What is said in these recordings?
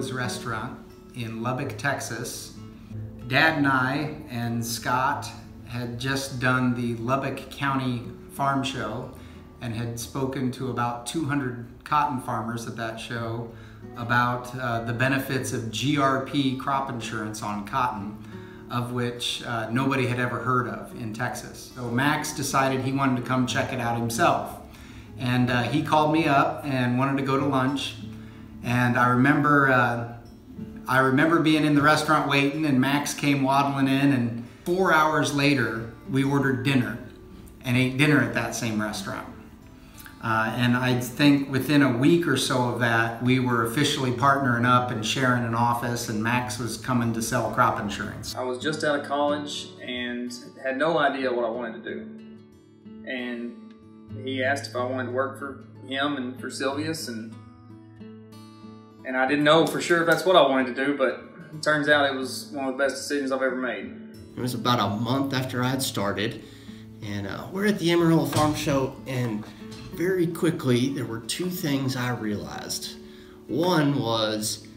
Joe's Restaurant in Lubbock, Texas. Dad and I and Scott had just done the Lubbock County Farm Show and had spoken to about 200 cotton farmers at that show about the benefits of GRP crop insurance on cotton, of which nobody had ever heard of in Texas. So Max decided he wanted to come check it out himself. And he called me up and wanted to go to lunch. And I remember being in the restaurant waiting, and Max came waddling in, and 4 hours later, we ordered dinner and ate dinner at that same restaurant. And I think within a week or so of that, we were officially partnering up and sharing an office, and Max was coming to sell crop insurance. I was just out of college and had no idea what I wanted to do. And he asked if I wanted to work for him and for Silvius, and I didn't know for sure if that's what I wanted to do, but it turns out it was one of the best decisions I've ever made. It was about a month after I had started, and we're at the Amarillo Farm Show, and very quickly there were two things I realized. One was,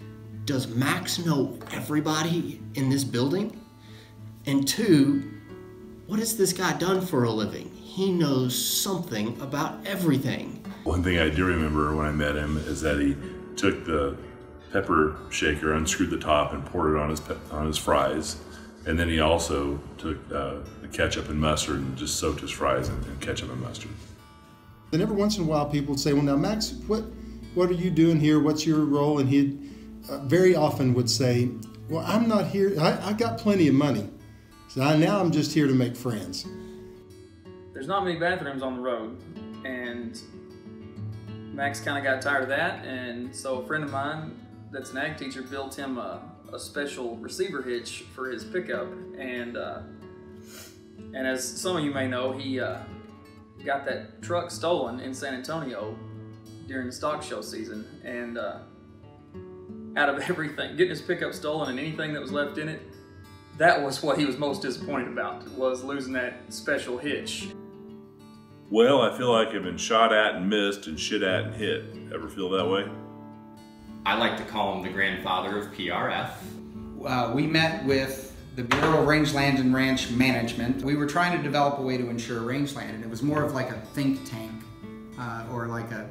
does Max know everybody in this building? And two, what has this guy done for a living? He knows something about everything. One thing I do remember when I met him is that he took the pepper shaker, unscrewed the top, and poured it on his fries. And then he also took the ketchup and mustard and just soaked his fries in ketchup and mustard. And every once in a while people would say, well, now Max, what are you doing here? What's your role? And he very often would say, well, I'm not here. I got plenty of money. So now I'm just here to make friends. There's not many bathrooms on the road, and Max kind of got tired of that, and so a friend of mine that's an ag teacher built him a special receiver hitch for his pickup, and as some of you may know, he got that truck stolen in San Antonio during the stock show season, and out of everything, getting his pickup stolen and anything that was left in it, that was what he was most disappointed about, was losing that special hitch. Well, I feel like I've been shot at and missed and shit at and hit. Ever feel that way? I like to call him the grandfather of PRF. We met with the Bureau of Rangeland and Ranch Management. We were trying to develop a way to insure rangeland, and it was more of like a think tank or like a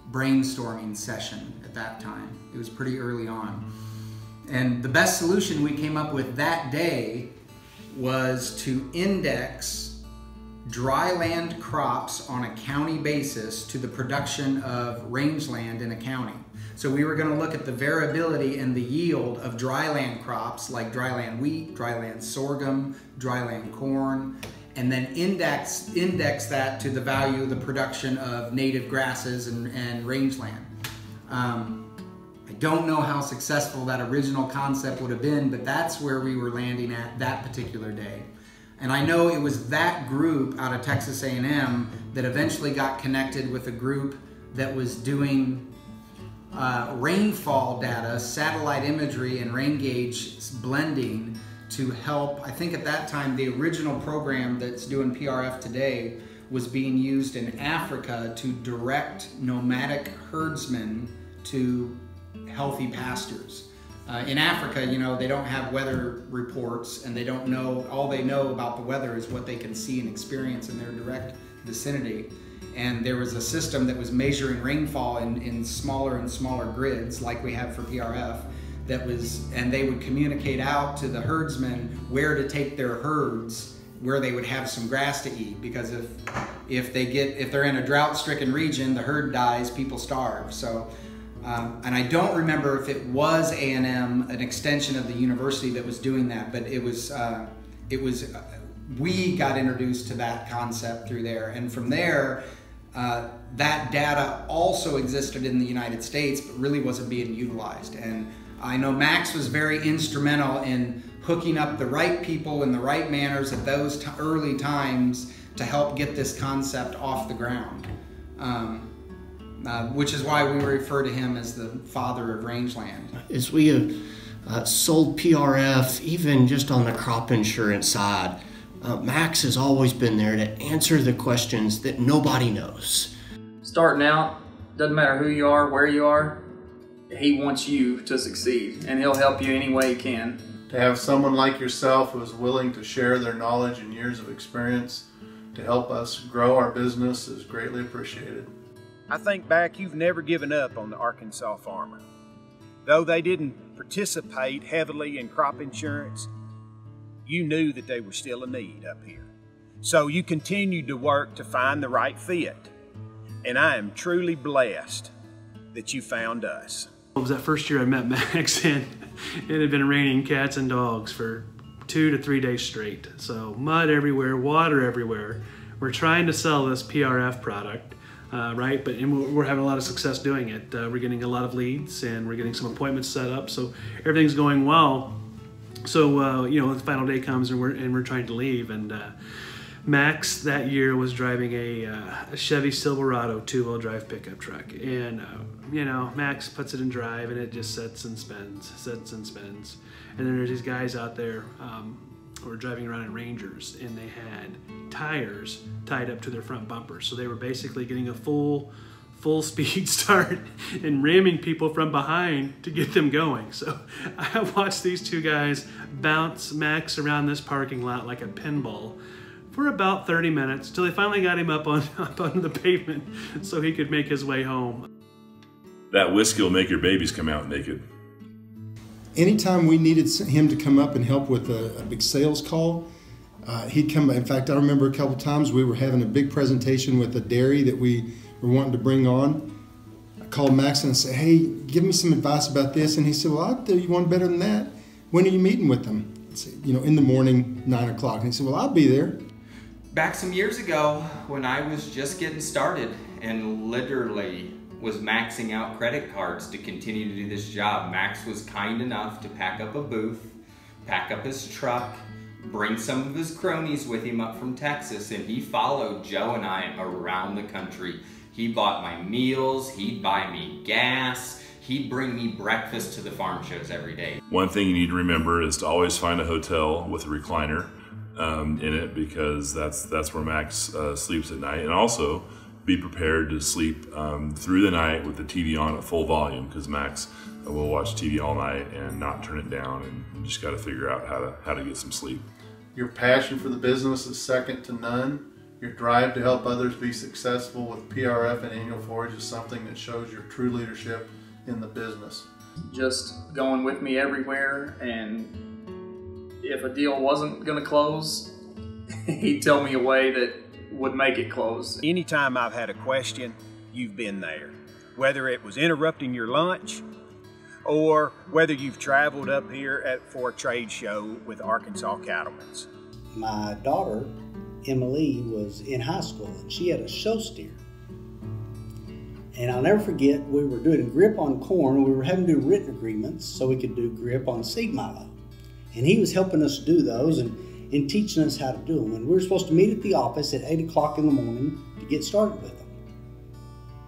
brainstorming session at that time. It was pretty early on. And the best solution we came up with that day was to index dry land crops on a county basis to the production of rangeland in a county. So we were going to look at the variability and the yield of dryland crops like dryland wheat, dryland sorghum, dryland corn, and then index that to the value of the production of native grasses and rangeland. I don't know how successful that original concept would have been, but that's where we were landing at that particular day. And I know it was that group out of Texas A&M that eventually got connected with a group that was doing rainfall data, satellite imagery, and rain gauge blending to help. I think at that time the original program that's doing PRF today was being used in Africa to direct nomadic herdsmen to healthy pastures. In Africa, you know, they don't have weather reports, and they don't know, all they know about the weather is what they can see and experience in their direct vicinity. And there was a system that was measuring rainfall in smaller and smaller grids like we have for PRF, and they would communicate out to the herdsmen where to take their herds, where they would have some grass to eat, because if they're in a drought-stricken region, the herd dies, people starve. So and I don't remember if it was A&M, an extension of the university, that was doing that, but we got introduced to that concept through there. And from there, that data also existed in the United States, but really wasn't being utilized. And I know Max was very instrumental in hooking up the right people in the right manners at those early times to help get this concept off the ground. Which is why we refer to him as the father of rangeland. As we have sold PRF, even just on the crop insurance side, Max has always been there to answer the questions that nobody knows. Starting out, doesn't matter who you are, where you are, he wants you to succeed, and he'll help you any way he can. To have someone like yourself who is willing to share their knowledge and years of experience to help us grow our business is greatly appreciated. I think back, you've never given up on the Arkansas farmer. Though they didn't participate heavily in crop insurance, you knew that they were still a need up here. So you continued to work to find the right fit. And I am truly blessed that you found us. It was that first year I met Max, and it had been raining cats and dogs for 2 to 3 days straight. So mud everywhere, water everywhere. We're trying to sell this PRF product, right? And we're having a lot of success doing it. We're getting a lot of leads, and we're getting some appointments set up. So everything's going well. So you know, the final day comes, and we're trying to leave. And Max that year was driving a Chevy Silverado 2-wheel drive pickup truck, and you know, Max puts it in drive and it just sits and spins. And then there's these guys out there who were driving around in Rangers, and they had tires tied up to their front bumpers. So they were basically getting a full speed start and ramming people from behind to get them going. So I watched these two guys bounce Max around this parking lot like a pinball for about 30 minutes till they finally got him up onto the pavement so he could make his way home. That whiskey will make your babies come out naked. Anytime we needed him to come up and help with a big sales call, he'd come. In fact, I remember a couple times we were having a big presentation with a dairy that we were wanting to bring on. I called Max and I said, "Hey, give me some advice about this." And he said, "Well, I'll tell you one better than that. When are you meeting with them?" I said, "You know, in the morning, 9 o'clock." And he said, "Well, I'll be there." Back some years ago when I was just getting started and literally was maxing out credit cards to continue to do this job, Max was kind enough to pack up a booth, pack up his truck, bring some of his cronies with him up from Texas, and he followed Joe and I around the country. He bought my meals, he'd buy me gas, he'd bring me breakfast to the farm shows every day. One thing you need to remember is to always find a hotel with a recliner in it, because that's where Max sleeps at night. And also be prepared to sleep through the night with the TV on at full volume, because Max will watch TV all night and not turn it down, and you just got to figure out how to get some sleep. Your passion for the business is second to none. Your drive to help others be successful with PRF and Annual Forage is something that shows your true leadership in the business. Just going with me everywhere, and if a deal wasn't going to close, he'd tell me a way that would make it close. Anytime I've had a question, you've been there. Whether it was interrupting your lunch, or whether you've traveled up here for a trade show with Arkansas Cattlemen's. My daughter, Emily, was in high school and she had a show steer. And I'll never forget, we were doing grip on corn. We were having to do written agreements so we could do grip on seed milo. And he was helping us do those and teaching us how to do them. And we were supposed to meet at the office at 8 o'clock in the morning to get started with them.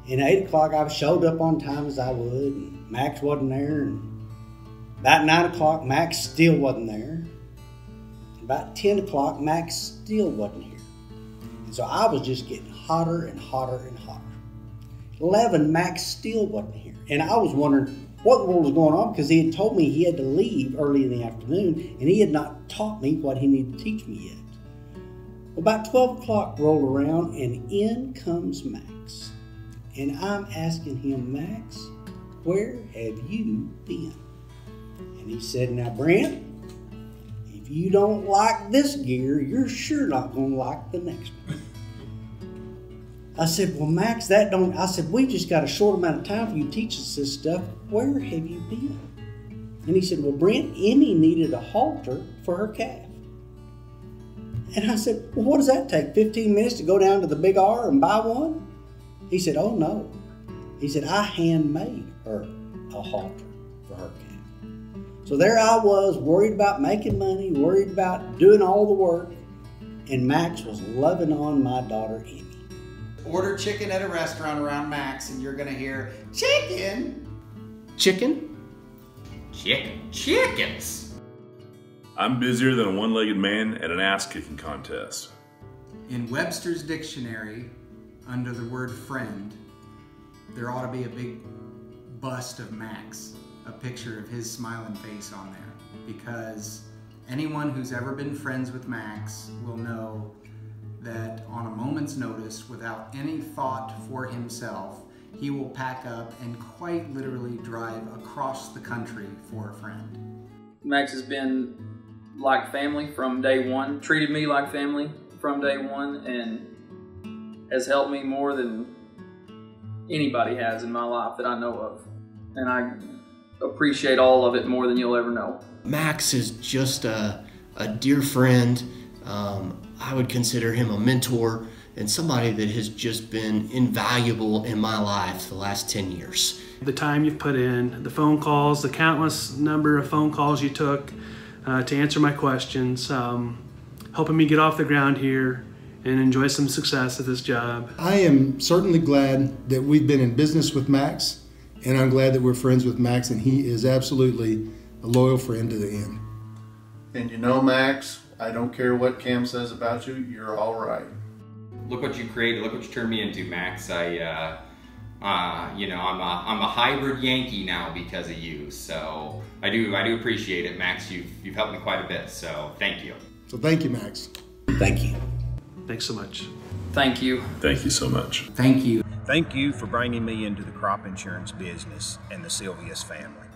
And at 8 o'clock, I showed up on time as I would, and Max wasn't there. And about 9 o'clock, Max still wasn't there. And about 10 o'clock, Max still wasn't here. And so I was just getting hotter and hotter and hotter. 11, Max still wasn't here. And I was wondering what the world was going on, because he had told me he had to leave early in the afternoon, and he had not taught me what he needed to teach me yet. Well, about 12 o'clock rolled around, and in comes Max. And I'm asking him, "Max, where have you been?" And he said, "Now, Brent, if you don't like this gear, you're sure not going to like the next one." I said, "Well, Max, I said, we just got a short amount of time for you to teach us this stuff. Where have you been?" And he said, "Well, Brent, Emmy needed a halter for her calf." And I said, "Well, what does that take? 15 minutes to go down to the Big R and buy one?" He said, "Oh, no." He said, "I handmade her a halter for her calf." So there I was, worried about making money, worried about doing all the work, and Max was loving on my daughter, Emmy. Order chicken at a restaurant around Max and you're gonna hear, "Chicken!" Chicken? Chickens! I'm busier than a one-legged man at an ass-kicking contest. In Webster's dictionary, under the word friend, there ought to be a big bust of Max, a picture of his smiling face on there, because anyone who's ever been friends with Max will know that on a moment's notice, without any thought for himself, he will pack up and quite literally drive across the country for a friend. Max has been like family from day one, treated me like family from day one, and has helped me more than anybody has in my life that I know of. And I appreciate all of it more than you'll ever know. Max is just a dear friend. I would consider him a mentor and somebody that has just been invaluable in my life the last 10 years. The time you've put in, the phone calls, the countless number of phone calls you took to answer my questions, helping me get off the ground here and enjoy some success at this job. I am certainly glad that we've been in business with Max, and I'm glad that we're friends with Max, and he is absolutely a loyal friend to the end. And you know, Max, I don't care what Cam says about you, you're all right. Look what you created. Look what you turned me into, Max. I'm a hybrid Yankee now because of you. So I do appreciate it, Max. You've helped me quite a bit. So thank you. So thank you, Max. Thank you. Thanks so much. Thank you. Thank you so much. Thank you. Thank you for bringing me into the crop insurance business and the Silvius family.